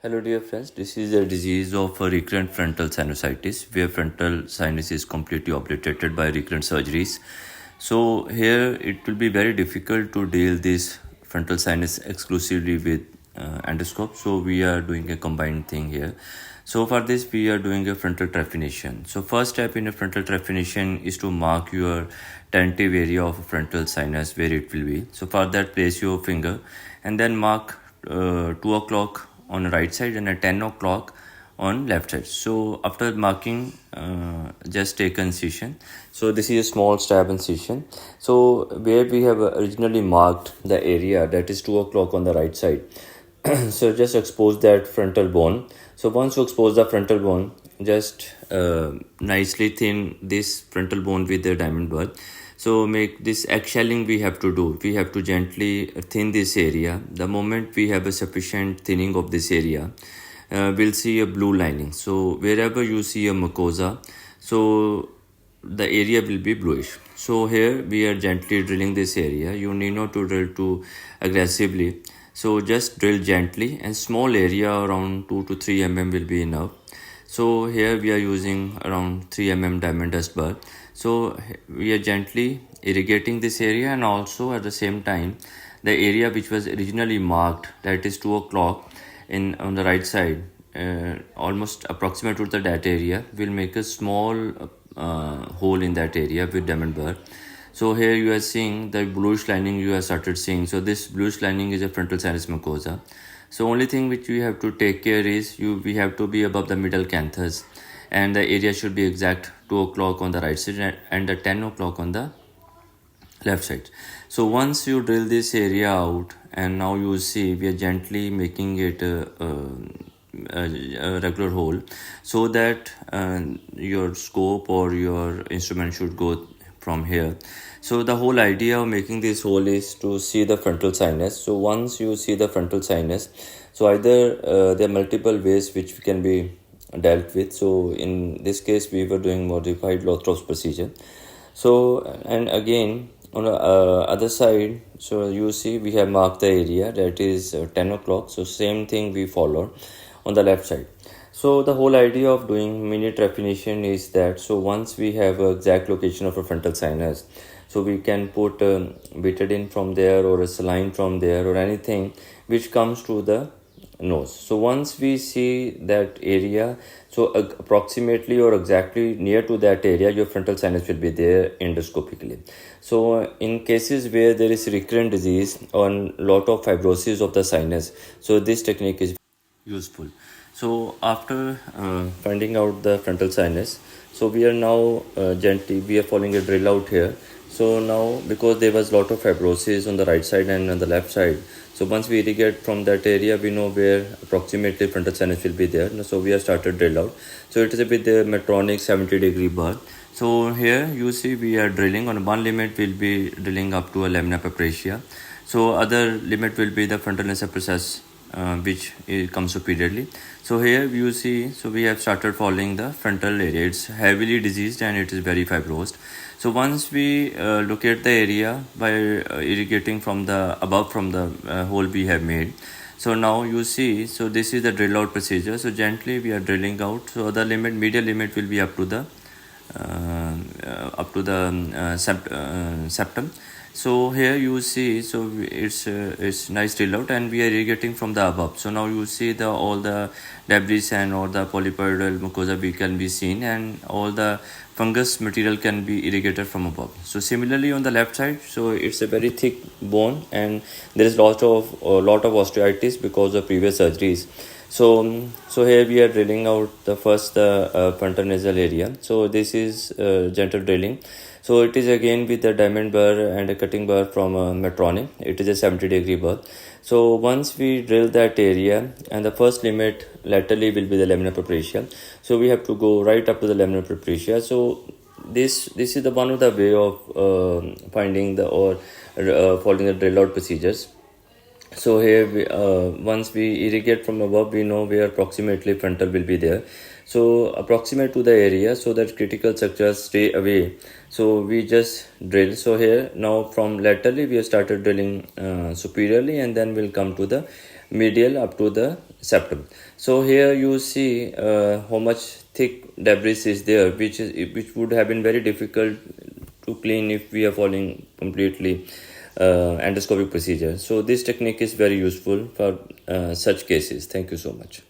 Hello dear friends, this is a disease of recurrent frontal sinusitis where frontal sinus is completely obliterated by recurrent surgeries. So here it will be very difficult to deal this frontal sinus exclusively with endoscope. So we are doing a combined thing here. So for this we are doing a frontal trephination. So first step in a frontal trephination is to mark your tentative area of frontal sinus where it will be. So for that place your finger and then mark 2 o'clock on the right side and at 10 o'clock on left side. So after marking, just take incision. So this is a small stab incision. So where we have originally marked the area, that is 2 o'clock on the right side. So just expose that frontal bone. So once you expose the frontal bone, just nicely thin this frontal bone with the diamond burr. So make this eggshelling we have to do. We have to gently thin this area. The moment we have a sufficient thinning of this area, we'll see a blue lining. So wherever you see a mucosa, so the area will be bluish. So here we are gently drilling this area. You need not to drill too aggressively. So just drill gently and small area around 2 to 3 mm will be enough. So here we are using around 3 mm diamond dust burr. So we are gently irrigating this area and also at the same time the area which was originally marked, that is 2 o'clock on the right side, almost approximate to that area, will make a small hole in that area with diamond burr. So here you are seeing the bluish lining you have started seeing. So this bluish lining is a frontal sinus mucosa. So only thing which we have to take care is we have to be above the middle canthus and the area should be exact 2 o'clock on the right side and the 10 o'clock on the left side. So once you drill this area out and now you see we are gently making it a regular hole so that your scope or your instrument should go from here. So the whole idea of making this hole is to see the frontal sinus. So once you see the frontal sinus, so either there are multiple ways which can be dealt with. So in this case we were doing modified Lothrop's procedure. So and again on the other side, so you see we have marked the area, that is 10 o'clock. So same thing we followed on the left side. So the whole idea of doing mini trephination is that, so once we have a exact location of a frontal sinus, so we can put betadine from there or a saline from there or anything which comes to the nose. So once we see that area, so approximately or exactly near to that area your frontal sinus will be there endoscopically. So in cases where there is recurrent disease or lot of fibrosis of the sinus, so this technique is useful. So after finding out the frontal sinus, so we are now gently we are following a drill out here. So now because there was lot of fibrosis on the right side and on the left side, so once we irrigate from that area, we know where approximately frontal sinus will be there. So we have started drill out. So it is a bit the Medtronic 70-degree burr. So here you see we are drilling on one limit, will be drilling up to a lamina papracia. So other limit will be the frontal nasal process, which comes superiorly. So here you see, so we have started following the frontal area. It's heavily diseased and it is very fibrosed. So once we locate the area by irrigating from the above from the hole we have made. So now you see, so this is the drill out procedure. So gently we are drilling out. So the limit, medial limit will be up to the septum. So here you see, so it's nice drill out and we are irrigating from the above. So now you see the all the debris and all the polypoidal mucosa we can be seen and all the fungus material can be irrigated from above. So similarly on the left side, so it's a very thick bone and there is lot of osteoitis because of previous surgeries. So here we are drilling out the first frontal nasal area. So this is gentle drilling. So it is again with a diamond burr and a cutting burr from Medtronic. It is a 70-degree burr. So once we drill that area and the first limit laterally will be the lamina papracia. So we have to go right up to the lamina papracia. So this is the one of the way of finding the or following the drill out procedures. So here once we irrigate from above, we know where approximately frontal will be there. So approximate to the area so that critical structures stay away. So we just drill. So here now from laterally we have started drilling superiorly and then we'll come to the medial up to the septum. So here you see how much thick debris is there, which would have been very difficult to clean if we are following completely endoscopic procedure. So this technique is very useful for such cases. Thank you so much.